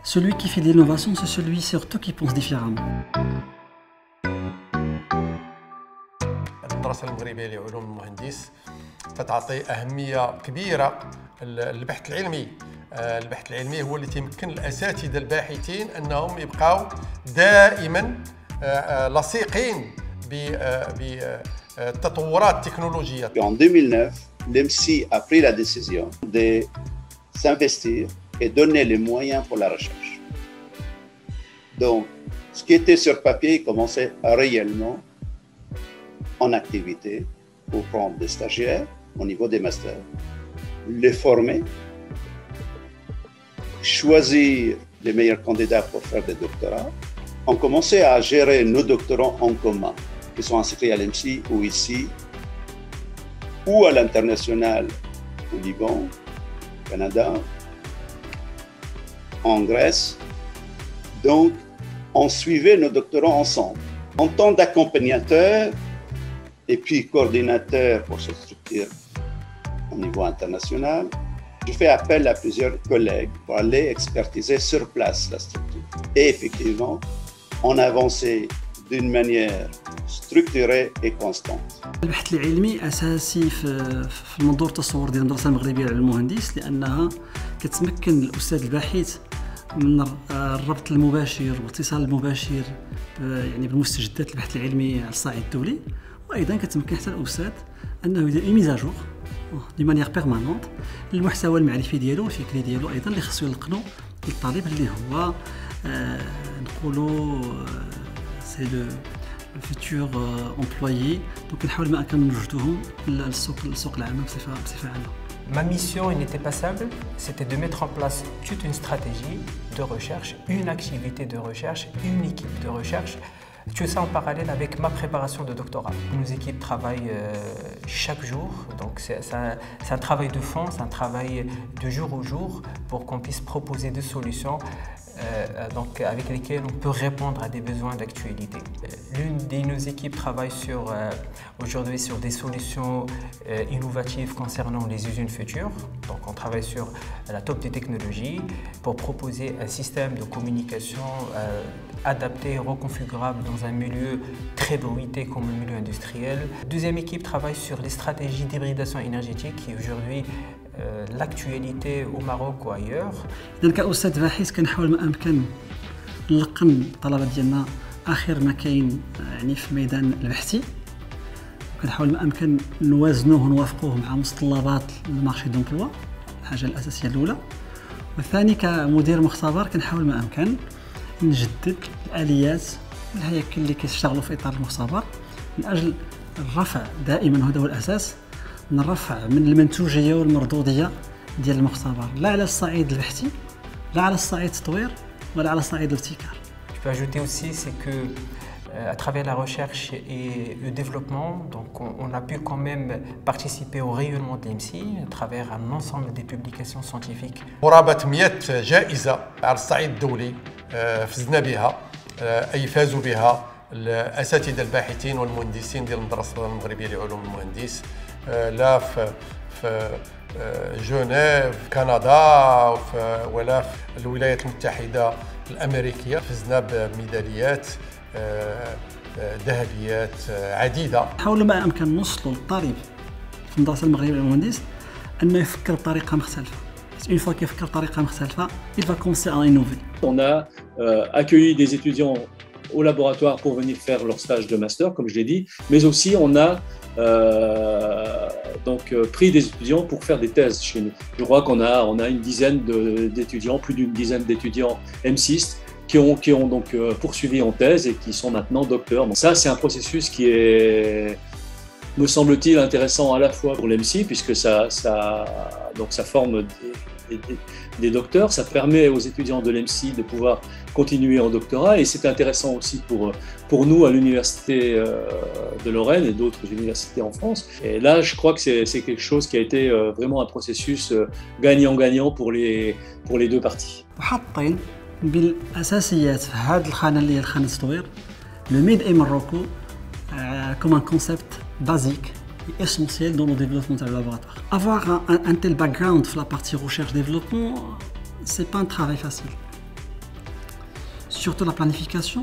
Celui qui fait de l'innovation, c'est celui surtout qui pense différemment. المدرسة المغربية لعلوم المهندس فتعطي أهمية كبيرة للبحث العلمي. البحث العلمي هو اللي تيمكن الأساتذة الباحثين أنهم يبقاو دائما لصيقين بالتطورات التكنولوجية. En 2009, l'EMSI a pris la décision de s'investir et donner les moyens pour la recherche. Donc, ce qui était sur papier commençait réellement en activité pour prendre des stagiaires au niveau des masters, les former, choisir les meilleurs candidats pour faire des doctorats. On commençait à gérer nos doctorants en commun, qui sont inscrits à l'EMSI ou ici, ou à l'international au Liban, au Canada, en Grèce. Donc, on suivait nos doctorants ensemble. En tant d'accompagnateur et puis coordinateur pour cette structure au niveau international, je fais appel à plusieurs collègues pour aller expertiser sur place la structure. Et effectivement, on avançait d'une manière structurée et constante. البحث العلمي أساسي في المنظور التصور ديال المدرسة المغربية للعلوم المهندس، لأنها كتمكن الأستاذ الباحث من الربط المباشر والاتصال المباشر يعني بالمستجدات البحث العلمي على الصعيد الدولي، وأيضا كتمكن حتى الأستاذ أنه يدير ميزاجور دي مانيير بيرمانونت للمحتوى المعرفي ديالو والفكري ديالو أيضا اللي خصو يلقنو للطالب اللي هو نقولوا سي لو futur employé. Donc نحاول ما أمكن نوجدوهم للسوق العام بصفة عامة. Ma mission n'était pas simple, c'était de mettre en place toute une stratégie de recherche, une activité de recherche, une équipe de recherche. Tout ça en parallèle avec ma préparation de doctorat. Nos équipes travaillent chaque jour, donc c'est un travail de fond, c'est un travail de jour au jour pour qu'on puisse proposer des solutions donc avec lesquelles on peut répondre à des besoins d'actualité. L'une de nos équipes travaille aujourd'hui sur des solutions innovatives concernant les usines futures. Donc on travaille sur la top des technologies pour proposer un système de communication adapté et reconfigurable dans un milieu très bruité comme le milieu industriel. Deuxième équipe travaille sur les stratégies d'hybridation énergétique qui aujourd'hui l'actualité au Maroc ou ailleurs. إذا كأستاذ باحث كنحاول ما أمكن نلقن الطلبة ديالنا آخر ما كاين يعني في الميدان البحثي، كنحاول ما أمكن نوازنوه ونوافقوه مع متطلبات المارشي دومبلوا، الحاجة الأساسية الأولى. والثاني كمدير مختبر كنحاول ما أمكن نجدد الآليات والهياكل اللي كيشتغلوا في إطار المختبر من أجل الرفع دائما، وهذا هو الأساس، نرفع من المنتوجية والمردودية ديال المختبر، لا على الصعيد البحثي لا على الصعيد التطوير ولا على الصعيد الابتكار. Je peux ajouter aussi, c'est que à travers la recherche et le développement, donc on a pu quand même participer au rayonnement de l'EMSI à travers un ensemble des publications scientifiques. قرابة 100 جائزة على الصعيد الدولي فزنا بها، أي فازوا بها الأساتذة الباحثين والمهندسين ديال المدرسة المغربية لعلوم المهندس، لا في جنيف كندا ولا في الولايات المتحدة الأمريكية. فزنا بميداليات ذهبيات عديدة. حاولوا ما أمكن نوصلوا للطالب في المدرسة المغربية للمهندس أنه يفكر بطريقة مختلفة. Une fois qu'il يفكر بطريقة مختلفة, il va commencer à innover. On a accueilli des étudiants au laboratoire pour venir faire leur stage de master, comme je l'ai dit, mais aussi on a pris des étudiants pour faire des thèses chez nous. Je crois qu'on a une dizaine d'étudiants, plus d'une dizaine d'étudiants M6 qui ont donc poursuivi en thèse et qui sont maintenant docteurs. Donc ça, c'est un processus qui est, me semble-t-il, intéressant à la fois pour l'EMSI, puisque ça forme des docteurs, ça permet aux étudiants de l'EMSI de pouvoir continuer en doctorat, et c'est intéressant aussi pour nous à l'université de Lorraine et d'autres universités en France. Et là, je crois que c'est quelque chose qui a été vraiment un processus gagnant-gagnant pour les deux parties. وحاطين بالأساسيات في هذه الخانة اللي هي الخانة التطوير le Made in Morocco comme un concept basique et essentiel dans le développement du laboratoire. Avoir un tel background sur la partie recherche-développement, c'est pas un travail facile. surtout la planification,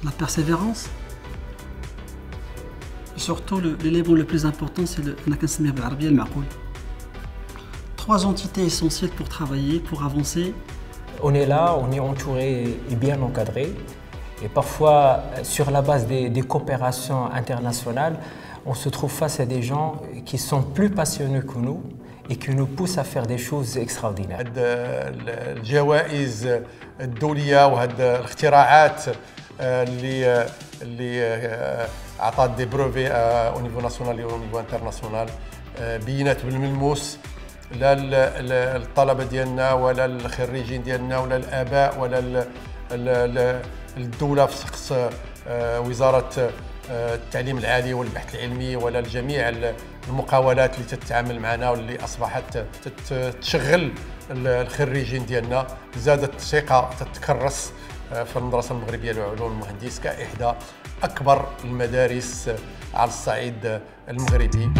la persévérance. Surtout l'élément le plus important, c'est le trois entités essentielles pour travailler, pour avancer. On est là, on est entouré et bien encadré. Et parfois, sur la base des coopérations internationales, on se trouve face à des gens qui sont plus passionnés que nous et qui nous poussent à faire des choses extraordinaires. الجوائز الدولية وهاد الاختراعات اللي عطات دي بروفي او نيفو ناسيونال او نيفو انترناسيونال بينات بالملموس لا الطلبة ديالنا ولا الخريجين ديالنا ولا الآباء ولا الدولة في شخص وزارة التعليم العالي والبحث العلمي ولا الجميع المقاولات اللي تتعامل معنا واللي اصبحت تشغل الخريجين ديالنا. زادت الثقه تتكرس في المدرسه المغربيه للعلوم المهندس كاحدى اكبر المدارس على الصعيد المغربي.